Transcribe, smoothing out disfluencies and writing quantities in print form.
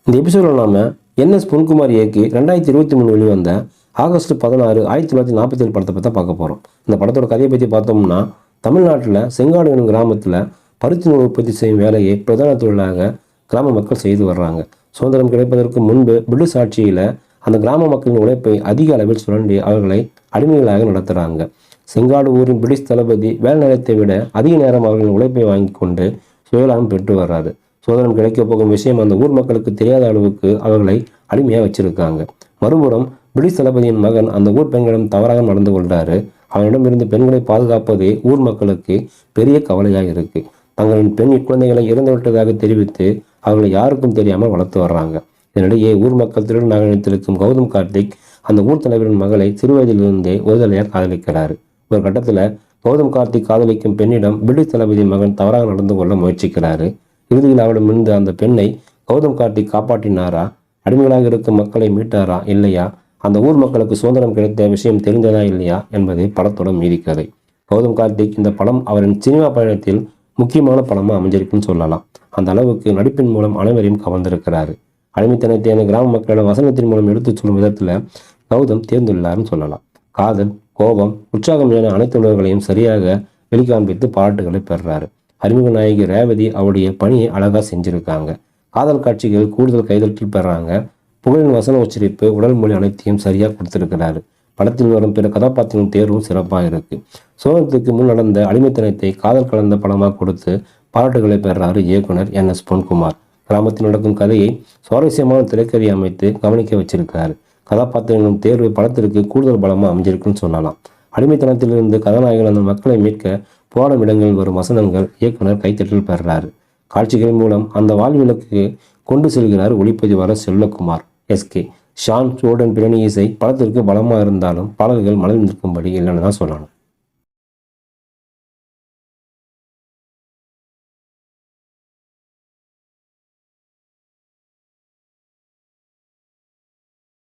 இந்த எபிசோடில் நாம என்எஸ் பொன்குமார் இயக்கி 2023 வெளிவந்த ஆகஸ்ட் 16, 1947 படத்தை பற்றி பார்க்க போகிறோம். இந்த படத்தோட கதையை பற்றி பார்த்தோம்னா, தமிழ்நாட்டில் செங்காடு எனும் கிராமத்தில் பருத்தி நூல் உற்பத்தி செய்யும் வேலையை பிரதான தொழிலாக கிராம மக்கள் செய்து வர்றாங்க. சுதந்திரம் கிடைப்பதற்கு முன்பு பிரிட்டிஷ் ஆட்சியில் அந்த கிராம மக்களின் உழைப்பை அதிக அளவில் சுரண்டி அவர்களை அடிமைகளாக நடத்துகிறாங்க. செங்காடு ஊரின் பிரிட்டிஷ் தளபதி வேலை நேரத்தை விட அதிக நேரம் அவர்களின் உழைப்பை வாங்கி கொண்டு சுயலாபம் பெற்று வர்றாரு. சுதந்திரம் கிடைக்க போகும் விஷயம் அந்த ஊர் மக்களுக்கு தெரியாத அளவுக்கு அவர்களை அடிமையாக வச்சிருக்காங்க. மறுபுறம் பிரிட்டிஷ் தளபதியின் மகன் அந்த ஊர் பெண்களிடம் தவறாக நடந்து கொள்றாரு. அவனிடம் இருந்து பெண்களை பாதுகாப்பதே ஊர் மக்களுக்கு பெரிய கவலையாக இருக்கு. தங்களின் பெண் குழந்தைகளை இறந்துவிட்டதாக தெரிவித்து அவர்களை யாருக்கும் தெரியாமல் வளர்த்து வர்றாங்க. இதனிடையே ஊர் மக்கள் திருடன் நினைத்திருக்கும் கௌதம் கார்த்திக் அந்த ஊர் தலைவரின் மகளை சிறுவயதிலிருந்தே ஒருதலையார் காதலிக்கிறாரு. ஒரு கட்டத்தில் கௌதம் கார்த்திக் காதலிக்கும் பெண்ணிடம் பிரிட்டிஷ் தளபதியின் மகன் தவறாக நடந்து கொள்ள முயற்சிக்கிறாரு. இறுதியில் அவரிடமிருந்து அந்த பெண்ணை கௌதம் கார்த்திக் காப்பாற்றினாரா, அடிமைகளாக இருக்கும் மக்களை மீட்டாரா இல்லையா, அந்த ஊர் மக்களுக்கு சுதந்திரம் கிடைத்த விஷயம் தெரிந்ததா இல்லையா என்பது படத்தோட மீதி கதை. கௌதம் கார்த்திக் இந்த படம் அவரின் சினிமா பயணத்தில் முக்கியமான படமாக அமைஞ்சிருக்குன்னு சொல்லலாம். அந்த அளவுக்கு நடிப்பின் மூலம் அனைவரையும் கவர்ந்திருக்கிறாரு. அடிமைத்தனத்தை கிராம மக்களிடம் வசனத்தின் மூலம் எடுத்துச் சொல்லும் விதத்தில் கௌதம் தேர்ந்துள்ளார்னு சொல்லலாம். காதல், கோபம், உற்சாகம் என அனைத்து உணர்வுகளையும் சரியாக வெளிக்காண்பித்து பாராட்டுகளை பெறுறாரு. அறிமுக நாயகி ரேவதி அவருடைய பணியை அழகாக செஞ்சுருக்காங்க. காதல் காட்சிகள் கூடுதல் கைதட்டில் பெறாங்க. புகழின் வசன உச்சரிப்பு, உடல் மொழி அனைத்தையும் சரியாக கொடுத்திருக்கிறாரு. படத்தில் வரும் பிற கதாபாத்திரங்களின் தேர்வும் சிறப்பாக இருக்கு. சுதந்திரத்துக்கு முன் நடந்த அடிமைத்தனத்தை காதல் கலந்த படமாக கொடுத்து பாராட்டுகளை பெறாரு இயக்குனர் என்எஸ் பொன்குமார். கிராமத்தில் நடக்கும் கதையை சுவாரஸ்யமான திரைக்கதை அமைத்து கவனிக்க வச்சிருக்காரு. கதாபாத்திரங்களின் தேர்வு படத்திற்கு கூடுதல் பலமாக அமைஞ்சிருக்குன்னு சொல்லலாம். அடிமைத்தனத்திலிருந்து கதாநாயகன் அந்த மக்களை மீட்க போராடும் இடங்களில் வரும் வசனங்கள் இயக்குனர் கைத்தட்டல் பெறுறாரு. காட்சிகளின் மூலம் அந்த வாழ்வியலுக்கு கொண்டு செல்கிறார் ஒளிப்பதிவாளர் செல்வகுமார். எஸ்கே ஷான், ஜோர்டன் பின்னணி இசை படத்திற்கு பலமாக இருந்தாலும் பாடல்கள் மனதில் நிற்கும்படி இல்லைன்னு தான் சொல்லணும்.